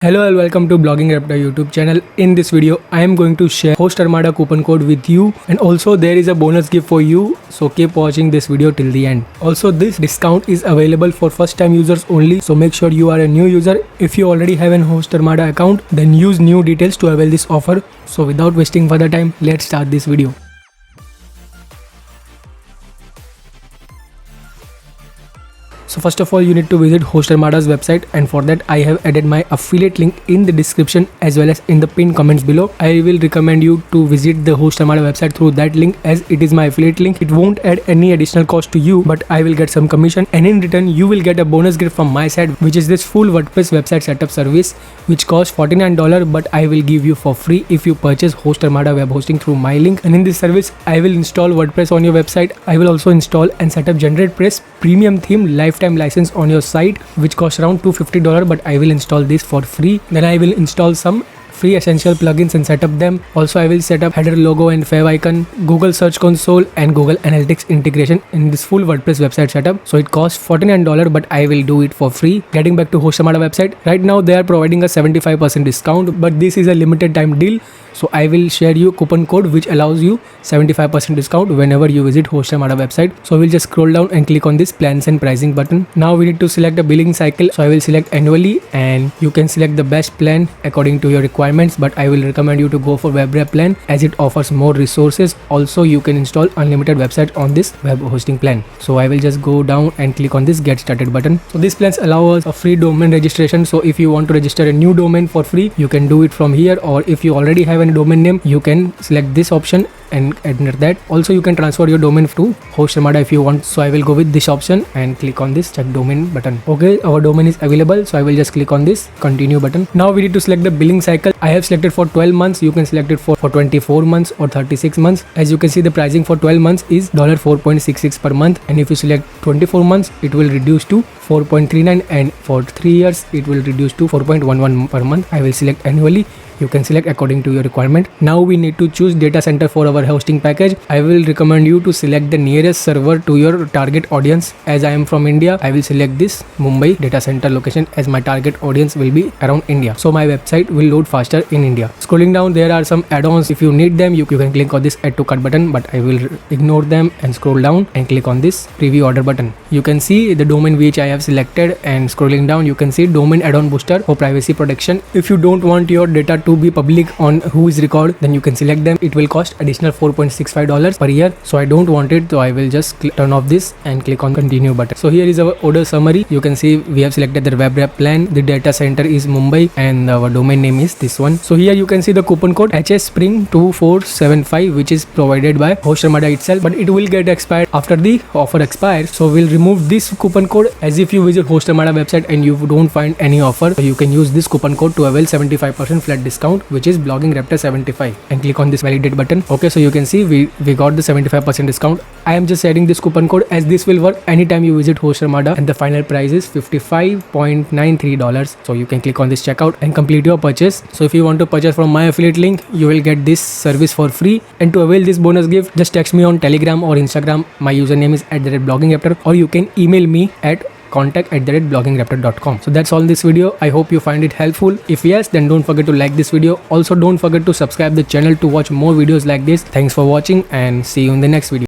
Hello and welcome to Blogging Raptor YouTube channel. In this video, I am going to share HostArmada coupon code with you, and also there is a bonus gift for you. So keep watching this video till the end. Also, this discount is available for first time users only. So make sure you are a new user. If you already have an HostArmada account, then use new details to avail this offer. So without wasting further time, let's start this video. So first of all, you need to visit HostArmada's website, and for that I have added my affiliate link in the description as well as in the pinned comments below. I will recommend you to visit the HostArmada website through that link, as it is my affiliate link. It won't add any additional cost to you, but I will get some commission, and in return you will get a bonus gift from my side, which is this full WordPress website setup service, which costs $49, but I will give you for free if you purchase HostArmada web hosting through my link. And in this service, I will install WordPress on your website. I will also install and set up GeneratePress premium theme lifetime license on your site, which costs around $250, but I will install this for free. Then I will install some free essential plugins and set up them. Also, I will set up header, logo and fav icon, Google Search Console and Google Analytics integration in this full WordPress website setup. So it costs $49, but I will do it for free. Getting back to HostArmada website, right now they are providing a 75% discount, but this is a limited time deal. So I will share you coupon code which allows you 75% discount whenever you visit HostArmada website. So we'll just scroll down and click on this plans and pricing button. Now we need to select a billing cycle. So I will select annually, and you can select the best plan according to your requirements, but I will recommend you to go for web rep plan as it offers more resources. Also, you can install unlimited website on this web hosting plan. So I will just go down and click on this get started button. So these plans allow us a free domain registration. So if you want to register a new domain for free, you can do it from here, or if you already have a domain name, you can select this option and enter that. Also, you can transfer your domain to HostArmada if you want. So I will go with this option and click on this check domain button. Okay, our domain is available, so I will just click on this continue button. Now we need to select the billing cycle. I have selected for 12 months. You can select it for 24 months or 36 months. As you can see, the pricing for 12 months is $4.66 per month, and if you select 24 months, it will reduce to $4.39, and for 3 years it will reduce to $4.11 per month. I will select annually. You can select according to your requirement. Now we need to choose data center for our hosting package. I will recommend you to select the nearest server to your target audience. As I am from India, I will select this Mumbai data center location, as my target audience will be around India. So my website will load faster in India. Scrolling down, there are some add-ons. If you need them, you can click on this add to cart button, but I will ignore them and scroll down and click on this preview order button. You can see the domain which I have selected, and scrolling down you can see domain add-on booster for privacy protection. If you don't want your data to be public on who is record, then you can select them. It will cost additional $4.65 per year, so I don't want it, so I will just turn off this and click on continue button. So here is our order summary. You can see we have selected the web rep plan, the data center is Mumbai, and our domain name is this one. So here you can see the coupon code HS Spring 2475, which is provided by HostArmada itself, but it will get expired after the offer expires. So we'll remove this coupon code, as if you visit HostArmada website and you don't find any offer, so you can use this coupon code to avail 75% flat discount, which is Blogging Raptor 75, and click on this validate button. Okay, so you can see we got the 75% discount. I am just adding this coupon code, as this will work anytime you visit HostArmada, and the final price is $55.93. So you can click on this checkout and complete your purchase. So if you want to purchase from my affiliate link, you will get this service for free. And to avail this bonus gift, just text me on Telegram or Instagram. My username is @bloggingraptor, or you can email me at contact@bloggingraptor.com. So that's all in this video. I hope you find it helpful. If yes, then don't forget to like this video. Also, don't forget to subscribe the channel to watch more videos like this. Thanks for watching, and see you in the next video.